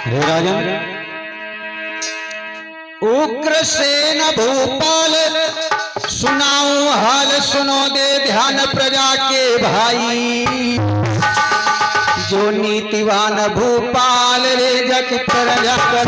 हे राजन, उग्रसेन भूपाल सुनाऊं हाल, सुनो दे ध्यान प्रजा के भाई। जो नीतिवान भूपाल रे जग प्रजा कर।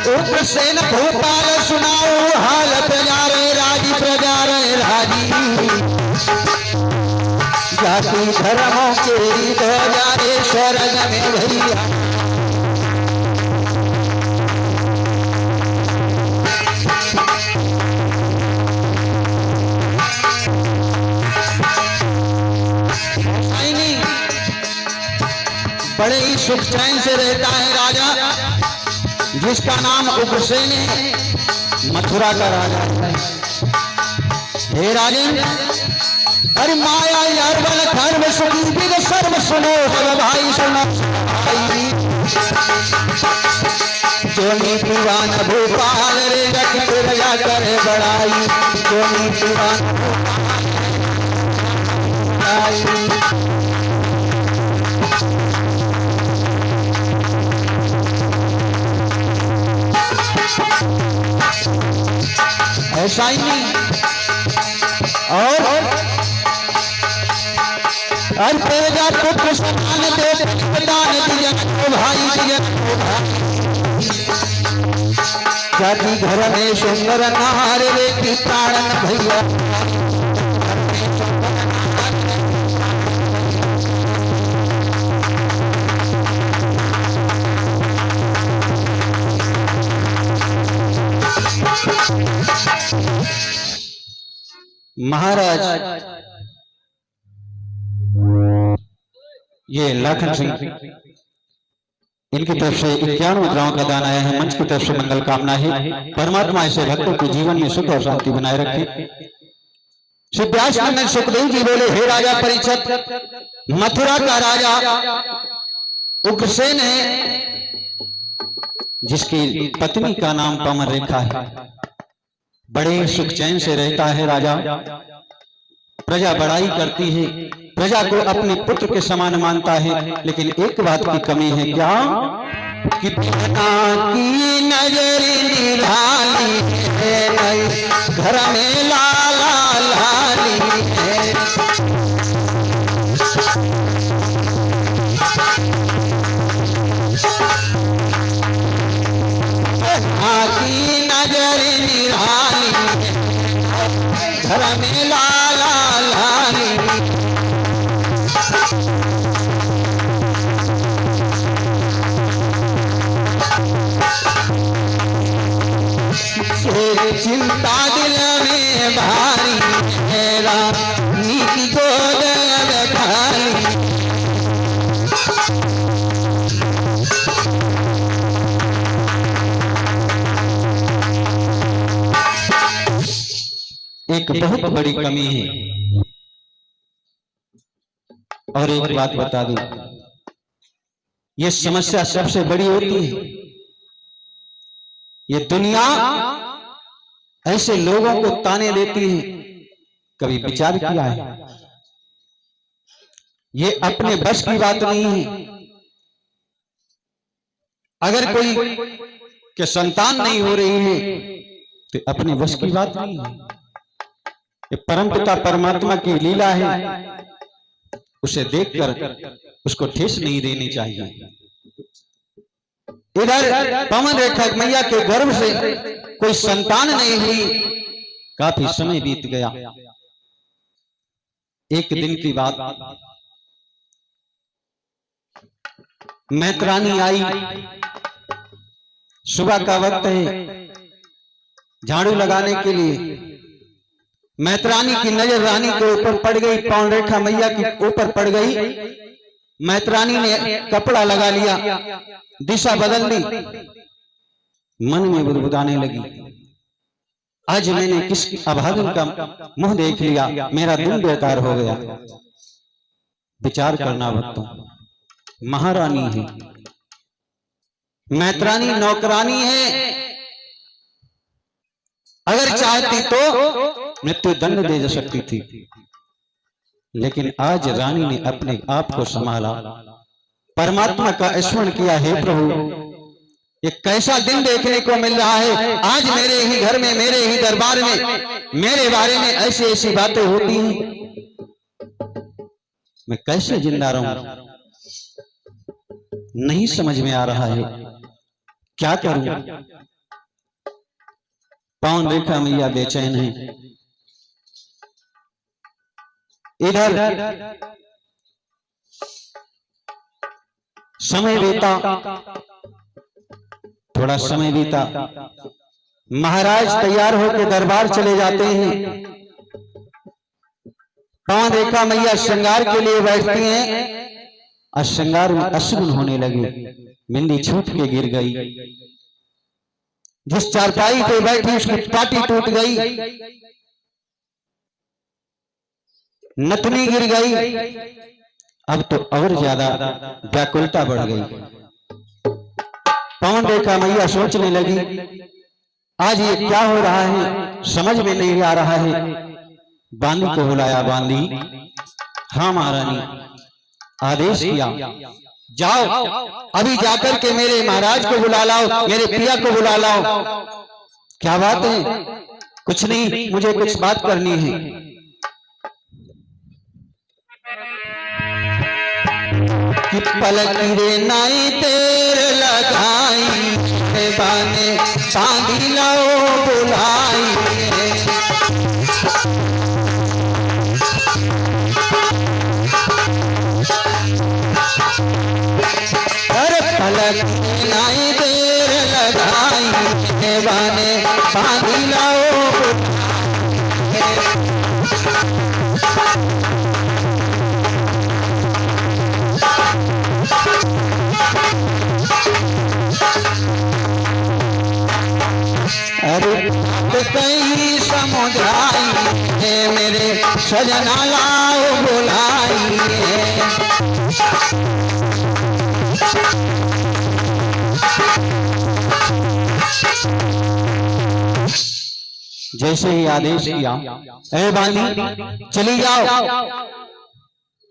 उग्रसेन भूपाल सुनाओ हाल, प्रजा रे राजी, प्रजा रे राजी। जाति धर्मों के रीत जा रे स्वर्ग में भैया। बड़े ही सुख चैन से रहता है राजा जिसका नाम उग्रसेन है, मथुरा का राजा है। हे राजन, अरे माया यारबल धर्म सुखी बिग सर्व सुनो सब भाई, सुनो भाई। जो नीतिवान भूपाल रे जग प्रजा करे बड़ाई। जो नीतिवान ऐसा ही नहीं। और प्रजा पुत्र समान दे दान दिया भाई, दिया जाति घर में सुंदर नार रे की प्राणन भैया। महाराज, ये लाखन सिंह, इनकी तरफ से 51 मुद्राओं का दान आया है। मंच की तरफ से मंगल कामना है। परमात्मा ऐसे भक्तों के जीवन में सुख और शांति बनाए रखे। श्री व्यास नंदन सुखदेव जी बोले, हे राजा परीक्षित, मथुरा का राजा उग्रसेन है जिसकी पत्नी का नाम पवन रेखा है। बड़े सुख चैन से रहता है राजा। प्रजा बड़ाई करती है, प्रजा को अपने पुत्र के समान मानता है। लेकिन एक बात की कमी है, क्या कि पिता की नजर निराली है, घर में लाला लाली है। की नजर निराली घर में लाला लाली। चिंता दिल में भारी है, रानी की गोद खाली। एक बहुत बड़ी कमी है। और एक बात बता दूं, ये समस्या सबसे बड़ी होती है। ये दुनिया ऐसे लोगों को ताने देती है, कभी विचार किया है? ये अपने बस की बात नहीं है। अगर कोई के संतान नहीं हो रही है तो अपने बस की बात नहीं है। ये परमपिता परमात्मा की लीला है, उसे देखकर उसको ठेस नहीं देनी चाहिए। इधर पवन रेखा मैया के गर्भ से कोई संतान नहीं हुई, काफी समय बीत गया। एक दिन की बात, मैत्रानी आई। सुबह का वक्त है, झाड़ू लगाने के लिए मैत्रानी की नजर रानी के ऊपर पड़ गई, पवन रेखा मैया के ऊपर पड़ गई। मैत्रानी ने कपड़ा लगा लिया, दिशा बदल दी, मन में बुदबुदाने लगी, आज मैंने किस अभागन का मुंह देख लिया, मेरा दिन बेकार हो गया। विचार करना भक्तों, महारानी है, मैत्रानी नौकरानी है, अगर चाहती तो मृत्यु दंड दे सकती थी, लेकिन आज रानी ने अपने आप को संभाला, परमात्मा का स्मरण किया। हे प्रभु, ये कैसा दिन देखने को मिल रहा है, आज मेरे ही घर में, मेरे ही दरबार में मेरे बारे में ऐसी ऐसी बातें होती हैं, मैं कैसे जिंदा रहूं, नहीं समझ में आ रहा है, क्या करूं। पवन रेखा मैया बेचैन है। इधर समय बीता, थोड़ा समय बीता, महाराज तैयार होकर दरबार चले जाते हैं। पवन रेखा मैया श्रृंगार के लिए बैठती हैं और श्रृंगार में अशुभ होने लगे, बिंदी छूट के गिर गई, जिस चारपाई पे बैठी उसकी पाटी टूट गई, नथनी गिर गई। अब तो और ज्यादा व्याकुलता बढ़ गई। पवन रेखा मैया सोचने लगी, आज ये क्या हो रहा है, समझ में नहीं आ रहा है। बांदी को बुलाया। बांदी, हाँ महारानी, आदेश किया, जाओ अभी जाकर के मेरे महाराज को बुला लाओ, मेरे पिया को बुला लाओ। क्या बात है? कुछ नहीं, मुझे कुछ बात करनी है। कि पलक रे नाई तेर लगाई, बाने बांधी लाओ बुलाई। अरे पलक नाई तेर लगाई, बाने बांधी लाओ। अरे कहीं समुझाई है, मेरे सजना लाओ बुलाई। जैसे ही आदेश किया, ए बांदी चली जाओ,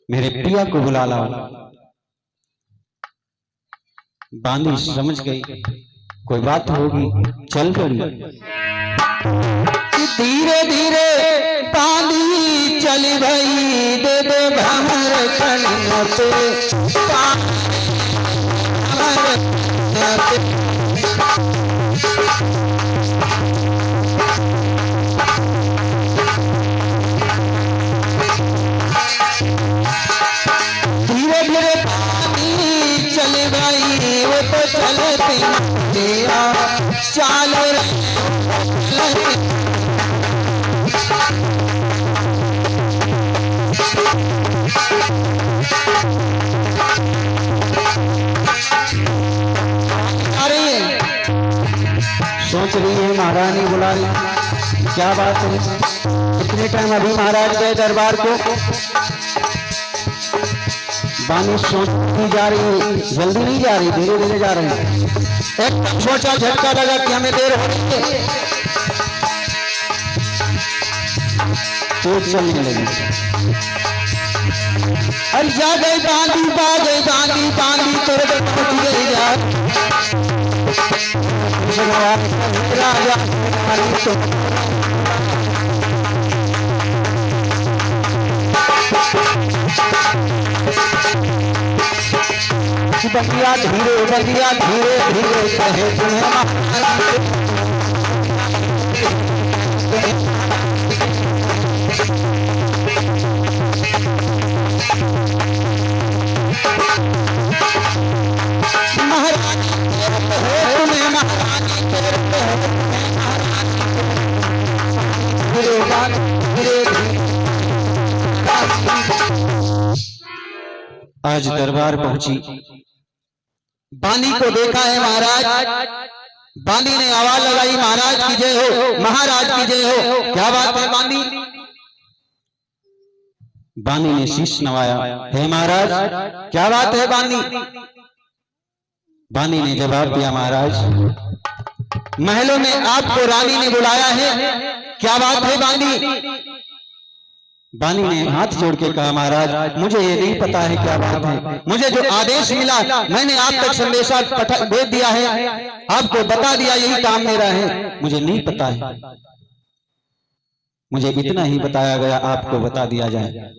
मेरे पिया को बुला लाओ। बांदी समझ गई कोई बात होगी, चल पड़ी। धीरे धीरे बांदी चली भई, दे दे भमर खनते, धीरे धीरे बांदी चली भई, वो तो चलती चाल सोच रही है महारानी बुला रही, क्या बात है, कितने टाइम अभी महाराज गए दरबार को। बानी सोचती जा रही है, जल्दी नहीं जा रही, धीरे धीरे जा रही है। एकदम सोचा, झटका लगा कि हमें देर हो रही है, तो चलने लगी। अरे जा गई बांदी, बांदी बांदी तेरे पे पहुंच गई। जा बगिया धीरे, बगिया धीरे धीरे कहे आज दरबार पहुंची, बानी को देखा है महाराज। बानी ने आवाज लगाई, महाराज की जय हो, महाराज की जय हो। क्या बात है बानी? बानी ने शीश नवाया, हे महाराज क्या बात है बानी? बानी ने जवाब दिया, महाराज महलों में आपको रानी ने बुलाया है, क्या बात है बानी? बानी ने हाथ जोड़ के कहा, महाराज मुझे ये नहीं पता है क्या बात है, मुझे जो आदेश मिला मैंने आप तक संदेशा भेज दिया है, आपको बता दिया, यही काम मेरा है, मुझे नहीं पता है, मुझे इतना ही बताया गया, आपको बता दिया जाए।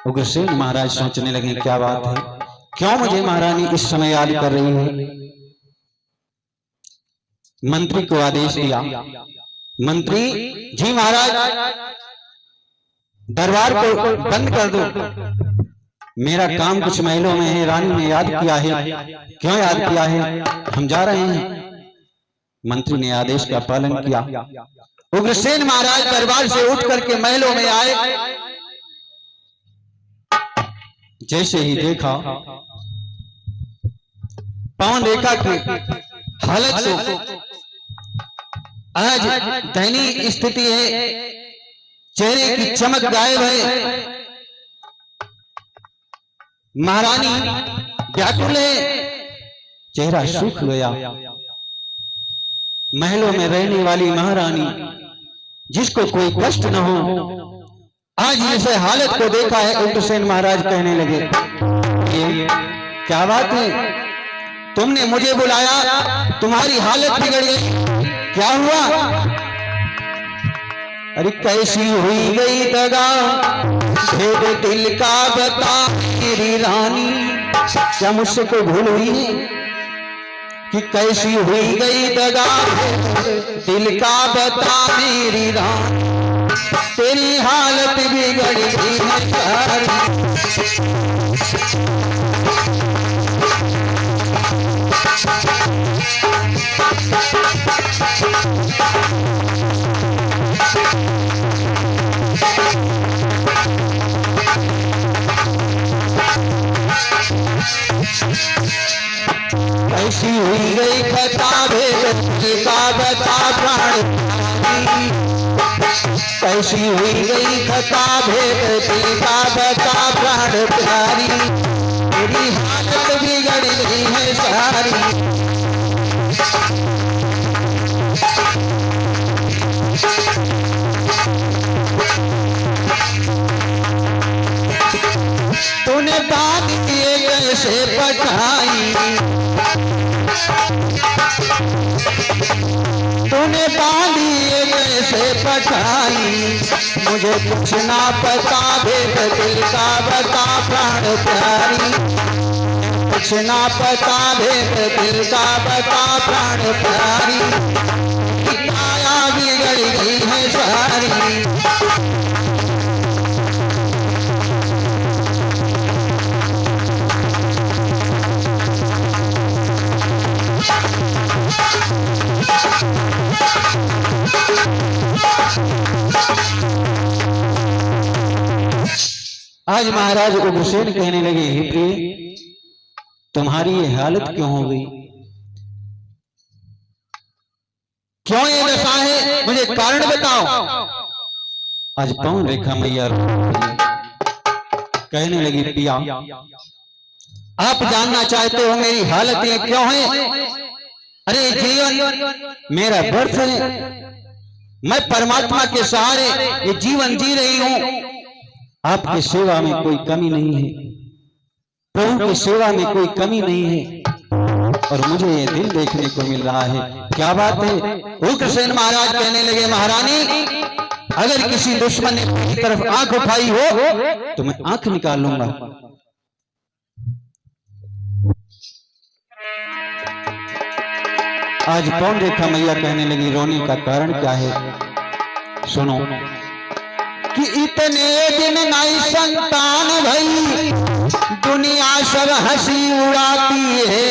उग्रसेन महाराज सोचने लगे, क्या बात है, क्यों मुझे महारानी इस समय याद कर रही है? मंत्री को आदेश दिया, मंत्री जी महाराज दरबार को बंद कर दो, मेरा काम कुछ महलों में है, रानी ने याद किया है, क्यों याद किया है, हम जा रहे हैं। मंत्री ने आदेश का पालन किया। उग्रसेन महाराज दरबार से उठ करके महलों में आए। जैसे ही देखा पवन रेखा की हालत को, आज दयनीय स्थिति है, चेहरे की चमक गायब है, महारानी व्याकुल है, चेहरा सूख गया। महलों में रहने वाली महारानी जिसको कोई कष्ट न हो, आज इस हालत को देखा है। उग्रसेन महाराज कहने लगे, ये क्या बात है, तुमने मुझे बुलाया, तुम्हारी हालत बिगड़ गई, क्या हुआ? अरे कैसी हुई गई दगा, भेद दिल का बता मेरी रानी, क्या मुझसे कोई भूल हुई है कि कैसी हुई गई दगा, दिल का बता मेरी रानी, तेरी हालत बिगड़ गई है सारी। कैसी हुई गई खता, भेद का बता प्राण, कैसी हुई गई खता, भेद का बता प्राण प्यारी, मेरी हालत बिगड़ गई है सारी। तूने बात किए कैसे पटाई, तूने बांधी कैसे पटाई, मुझे कुछ ना पता, भेद दिल का बता प्राण प्यारी, कुछ ना पता, भेद दिल का बता प्राण प्यारी, काया बिगड़ गई है सारी। आज महाराज उग्रसेन कहने लगे, हे प्रिय तुम्हारी ये हालत क्यों हो गई, क्यों ये दशा है, मुझे कारण बताओ। आज पवन रेखा मैया कहने लगी, पिया आप जानना चाहते हो मेरी हालत ये क्यों है? अरे जीवन मेरा व्यर्थ है, मैं परमात्मा के सहारे ये जीवन जी रही हूं, आपकी सेवा में कोई कमी नहीं है, प्रभु की सेवा में कोई कमी नहीं है, और मुझे ये दिन देखने को मिल रहा है, क्या बात है? उग्रसेन महाराज कहने लगे, महारानी अगर किसी दुश्मन ने की तरफ आंख उठाई हो तो मैं आंख निकाल लूंगा। आज पवन रेखा मैया कहने लगी, रोने का कारण क्या है? सुनो कि इतने दिन नई संतान भई, दुनिया सब हंसी उड़ाती है,